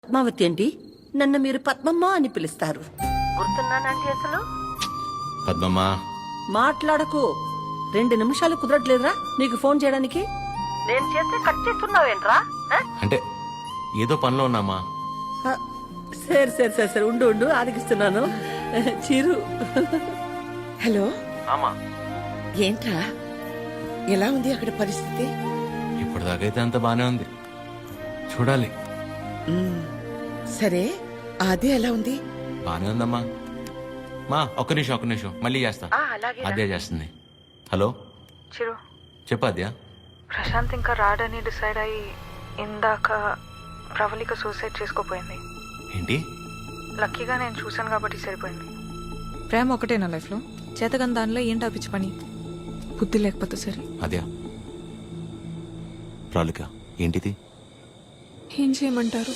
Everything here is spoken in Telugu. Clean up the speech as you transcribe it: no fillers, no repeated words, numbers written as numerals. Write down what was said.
పద్మావతి అండి. నన్ను మీరు పద్మమ్మ అని పిలుస్తారు. గుర్తున్నానండి అసలు? పద్మమ్మ, మాట్లాడకు. 2 నిమిషాలు కుదరట్లేదురా నీకు ఫోన్ చేయడానికి? నేను చేస్తే కట్ చేస్తున్నావేంట్రా? అంటే ఏదో పనిలో ఉన్నామా? సరే సరే సరే సరే ఉండు ఉండు ఆరగిస్తున్నాను. చిరు. హలో, ఆమా, ఏంట్రా ఎలా ఉంది అక్కడ పరిస్థితి? ఇప్పటిదాకైతే అంత బానే ఉంది. చూడాలి. సరే, అదే ఎలా ఉంది? బానే ఉందమ్మా. మా ఒక్క నిమిషం మళ్ళీ చేస్తా. అదే చేస్తుంది. హలో చిరు, చెప్పు అద్యా. ప్రశాంత్ ఇంకా రాడని డిసైడ్ అయ్యి ఇందాక ప్రవళిక సూసైడ్ చేసుకోపోయింది. ఏంటి? లక్కీగా నేను చూశాను కాబట్టి సరిపోయింది. ప్రేమ ఒకటే నా లైఫ్లో, చేతగాని దానిలో ఏంటి ఆపించి పని? బుద్ధి లేకపోతే సరే. అద్యా, ప్రవళిక ఏంటిది? ఏం చేయమంటారు?